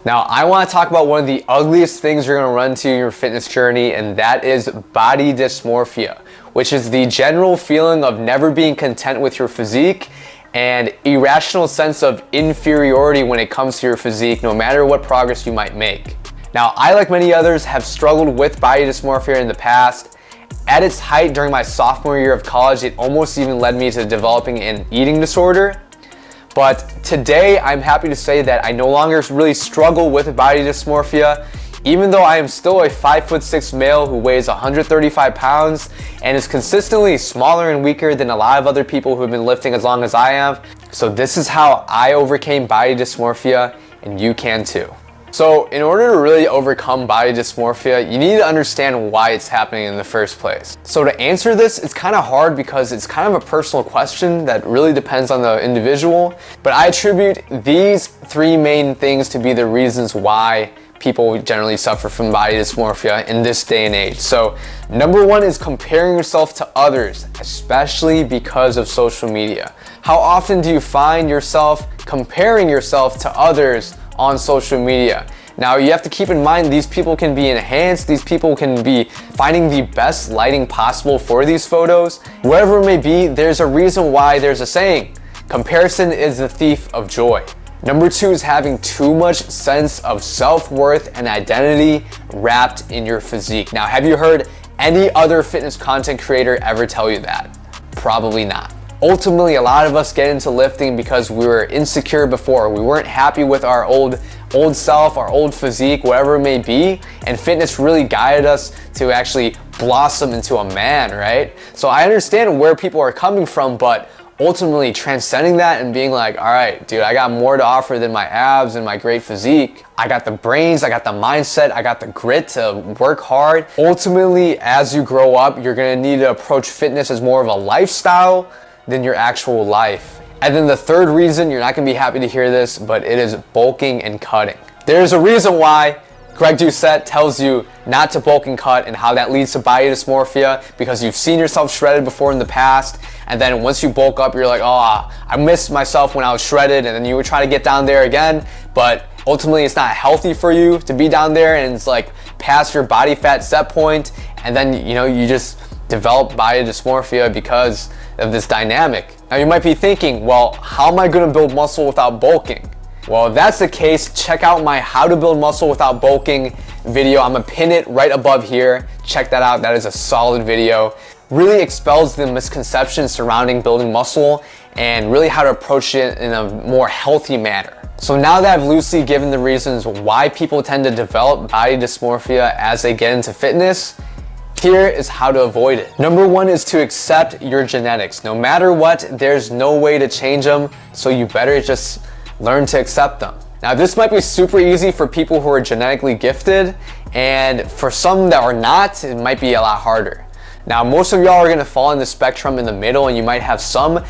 Now, I want to talk about one of the ugliest things you're going to run into in your fitness journey, and that is body dysmorphia, which is the general feeling of never being content with your physique and irrational sense of inferiority when it comes to your physique, no matter what progress you might make. Now, I, like many others, have struggled with body dysmorphia in the past. At its height during my sophomore year of college, it almost even led me to developing an eating disorder. But today, I'm happy to say that I no longer really struggle with body dysmorphia, even though I am still a 5'6" male who weighs 135 pounds and is consistently smaller and weaker than a lot of other people who have been lifting as long as I have. So this is how I overcame body dysmorphia, and you can too. So in order to really overcome body dysmorphia, you need to understand why it's happening in the first place. So to answer this, it's kind of hard because it's kind of a personal question that really depends on the individual. But I attribute these three main things to be the reasons why people generally suffer from body dysmorphia in this day and age. So number one is comparing yourself to others, especially because of social media. How often do you find yourself comparing yourself to others on social media? Now, you have to keep in mind these people can be enhanced, these people can be finding the best lighting possible for these photos. Whatever it may be, there's a reason why there's a saying, comparison is the thief of joy. Number two is having too much sense of self-worth and identity wrapped in your physique. Now, have you heard any other fitness content creator ever tell you that? Probably not. Ultimately, a lot of us get into lifting because we were insecure before. We weren't happy with our old self, our old physique, whatever it may be, and fitness really guided us to actually blossom into a man, right? So I understand where people are coming from, but ultimately transcending that and being like, all right, dude, I got more to offer than my abs and my great physique. I got the brains, I got the mindset, I got the grit to work hard. Ultimately, as you grow up, you're gonna need to approach fitness as more of a lifestyle than your actual life. And then the third reason, you're not gonna be happy to hear this, but it is bulking and cutting. There's a reason why Greg Doucette tells you not to bulk and cut and how that leads to body dysmorphia, because you've seen yourself shredded before in the past, and then once you bulk up, you're like, oh, I missed myself when I was shredded, and then you would try to get down there again, but ultimately it's not healthy for you to be down there, and it's like past your body fat set point, and then you just develop body dysmorphia because of this dynamic. Now you might be thinking, well, how am I gonna build muscle without bulking? Well, if that's the case, check out my How to Build Muscle Without Bulking video. I'm gonna pin it right above here. Check that out, that is a solid video. Really expels the misconceptions surrounding building muscle and really how to approach it in a more healthy manner. So now that I've loosely given the reasons why people tend to develop body dysmorphia as they get into fitness, here is how to avoid it. Number one is to accept your genetics. No matter what, there's no way to change them, so you better just learn to accept them. Now, this might be super easy for people who are genetically gifted, and for some that are not, it might be a lot harder. Now, most of y'all are gonna fall in the spectrum in the middle, and you might have some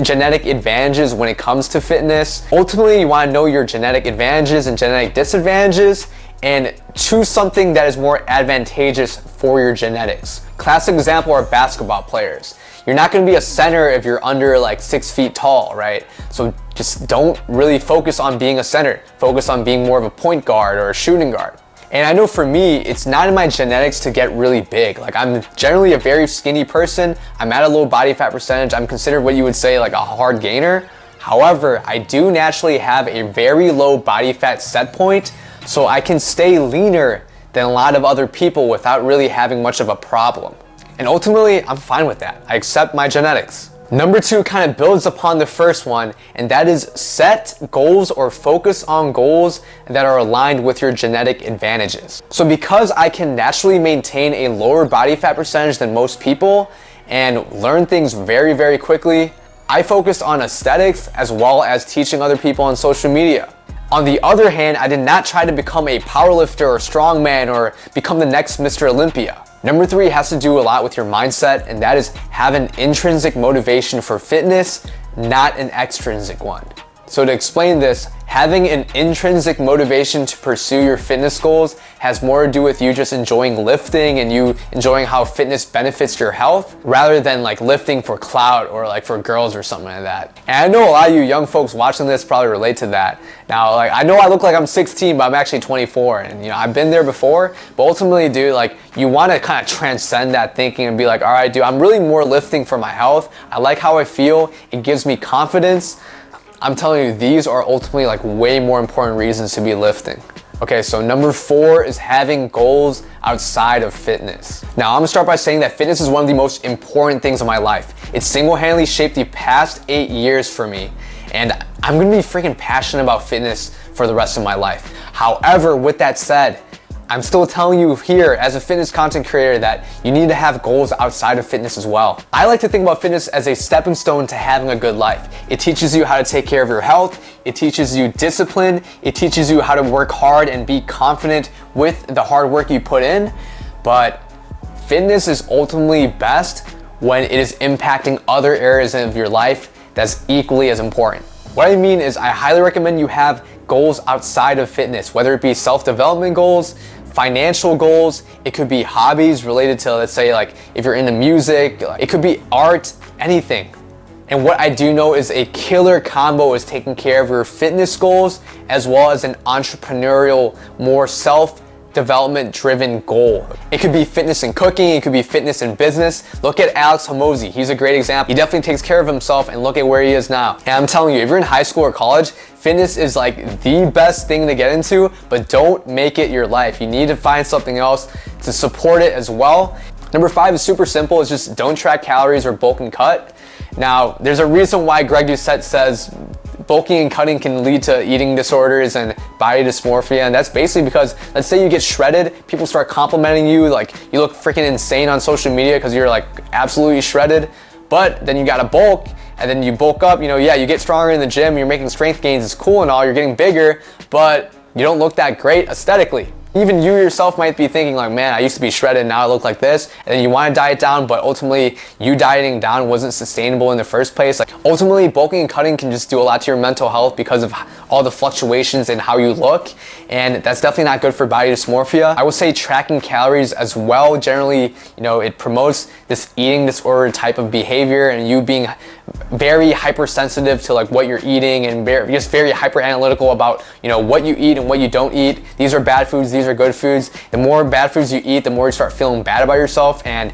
genetic advantages when it comes to fitness. Ultimately, you wanna know your genetic advantages and genetic disadvantages, and choose something that is more advantageous for your genetics. Classic example are basketball players. You're not gonna be a center if you're under like 6 feet tall, right? So just don't really focus on being a center. Focus on being more of a point guard or a shooting guard. And I know for me, it's not in my genetics to get really big. Like, I'm generally a very skinny person. I'm at a low body fat percentage. I'm considered what you would say like a hard gainer. However, I do naturally have a very low body fat set point, so I can stay leaner than a lot of other people without really having much of a problem. And ultimately, I'm fine with that. I accept my genetics. Number two kind of builds upon the first one, and that is set goals or focus on goals that are aligned with your genetic advantages. So because I can naturally maintain a lower body fat percentage than most people and learn things very, very quickly, I focused on aesthetics as well as teaching other people on social media. On the other hand, I did not try to become a powerlifter or strongman or become the next Mr. Olympia. Number three has to do a lot with your mindset, and that is have an intrinsic motivation for fitness, not an extrinsic one. So to explain this, having an intrinsic motivation to pursue your fitness goals has more to do with you just enjoying lifting and you enjoying how fitness benefits your health rather than like lifting for clout or like for girls or something like that. And I know a lot of you young folks watching this probably relate to that. Now, like I know I look like I'm 16, but I'm actually 24 and you know, I've been there before, but ultimately, dude, like you want to kind of transcend that thinking and be like, all right, dude, I'm really more lifting for my health. I like how I feel. It gives me confidence. I'm telling you, these are ultimately like way more important reasons to be lifting. Okay, so number 4 is having goals outside of fitness. Now, I'm gonna start by saying that fitness is one of the most important things in my life. It single-handedly shaped the past 8 years for me, and I'm gonna be freaking passionate about fitness for the rest of my life. However, with that said, I'm still telling you here as a fitness content creator that you need to have goals outside of fitness as well. I like to think about fitness as a stepping stone to having a good life. It teaches you how to take care of your health. It teaches you discipline. It teaches you how to work hard and be confident with the hard work you put in. But fitness is ultimately best when it is impacting other areas of your life that's equally as important. What I mean is I highly recommend you have goals outside of fitness, whether it be self-development goals, financial goals, it could be hobbies related to, let's say, like if you're into music, it could be art, anything. And what I do know is a killer combo is taking care of your fitness goals as well as an entrepreneurial, more self-development driven goal. It could be fitness in cooking, it could be fitness in business. Look at Alex Hormozi, he's a great example. He definitely takes care of himself and look at where he is now. And I'm telling you, if you're in high school or college, fitness is like the best thing to get into, but don't make it your life. You need to find something else to support it as well. Number 5 is super simple. It's just don't track calories or bulk and cut. Now, there's a reason why Greg Doucette says bulking and cutting can lead to eating disorders and body dysmorphia, and that's basically because, let's say you get shredded, people start complimenting you, like you look freaking insane on social media because you're like absolutely shredded, but then you gotta bulk, and then you bulk up, you know, yeah, you get stronger in the gym, you're making strength gains, it's cool and all, you're getting bigger, but you don't look that great aesthetically. Even you yourself might be thinking like, man, I used to be shredded, now I look like this, and then you want to diet down, but ultimately you dieting down wasn't sustainable in the first place. Like ultimately bulking and cutting can just do a lot to your mental health because of all the fluctuations in how you look, and that's definitely not good for body dysmorphia. I would say tracking calories as well, generally, you know, it promotes this eating disorder type of behavior and you being very hypersensitive to like what you're eating and just very hyper analytical about, you know, what you eat and what you don't eat. These are bad foods, these are good foods. The more bad foods you eat, the more you start feeling bad about yourself, and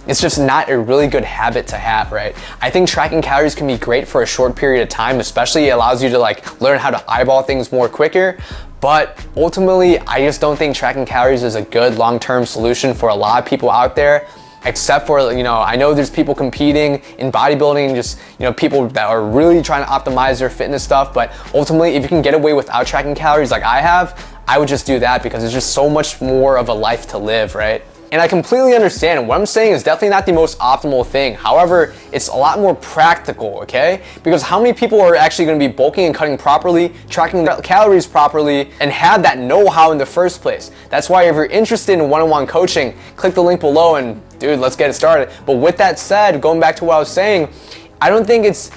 it's just not a really good habit to have, right? I think tracking calories can be great for a short period of time, especially it allows you to like learn how to eyeball things more quicker. But ultimately, I just don't think tracking calories is a good long-term solution for a lot of people out there. Except for, you know, I know there's people competing in bodybuilding and just, you know, people that are really trying to optimize their fitness stuff. But ultimately, if you can get away without tracking calories like I have, I would just do that because it's just so much more of a life to live, right? And I completely understand. What I'm saying is definitely not the most optimal thing. However, it's a lot more practical, okay? Because how many people are actually gonna be bulking and cutting properly, tracking their calories properly, and have that know-how in the first place? That's why if you're interested in one-on-one coaching, click the link below and dude, let's get it started. But with that said, going back to what I was saying, I don't think it's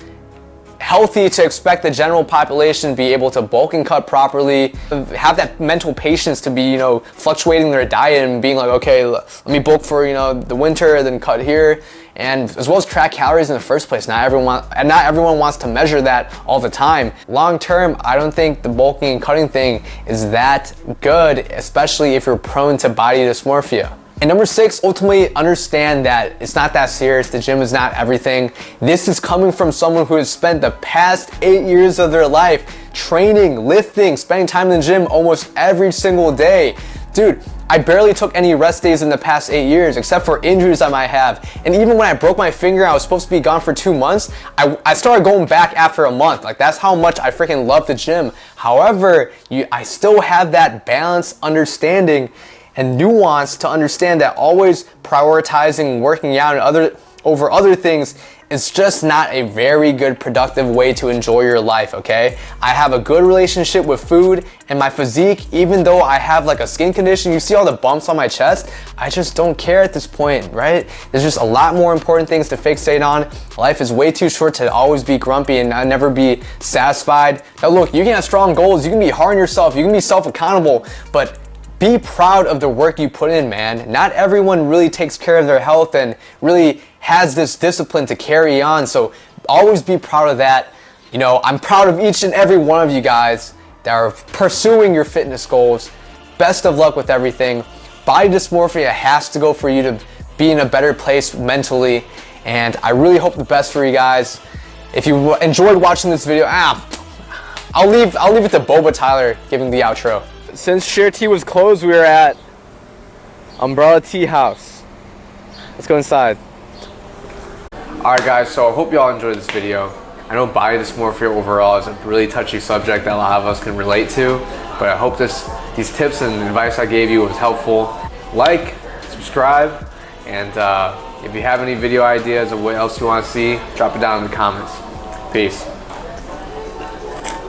healthy to expect the general population to be able to bulk and cut properly, have that mental patience to be, you know, fluctuating their diet and being like, okay, let me bulk for, you know, the winter, then cut here, and as well as track calories in the first place. Not everyone wants to measure that all the time. Long term, I don't think the bulking and cutting thing is that good, especially if you're prone to body dysmorphia. And number 6, ultimately understand that it's not that serious. The gym is not everything. This is coming from someone who has spent the past 8 years of their life training, lifting, spending time in the gym almost every single day. Dude, I barely took any rest days in the past 8 years, except for injuries I might have. And even when I broke my finger, I was supposed to be gone for 2 months. I started going back after a month. Like that's how much I freaking love the gym. However, I still have that balanced understanding and nuance to understand that always prioritizing working out and over other things it's just not a very good productive way to enjoy your life, okay? I have a good relationship with food and my physique. Even though I have like a skin condition, you see all the bumps on my chest, I just don't care at this point, right? There's just a lot more important things to fixate on. Life is way too short to always be grumpy and never be satisfied. Now look, you can have strong goals, you can be hard on yourself, you can be self-accountable, but be proud of the work you put in, man. Not everyone really takes care of their health and really has this discipline to carry on, so always be proud of that. You know, I'm proud of each and every one of you guys that are pursuing your fitness goals. Best of luck with everything. Body dysmorphia has to go for you to be in a better place mentally, and I really hope the best for you guys. If you enjoyed watching this video, I'll leave it to Boba Tyler giving the outro. Since Share Tea was closed, we were at Umbrella Tea House. Let's go inside. Alright guys, so I hope y'all enjoyed this video. I know body dysmorphia overall is a really touchy subject that a lot of us can relate to, but I hope these tips and advice I gave you was helpful. Like, subscribe, and if you have any video ideas of what else you want to see, drop it down in the comments. Peace.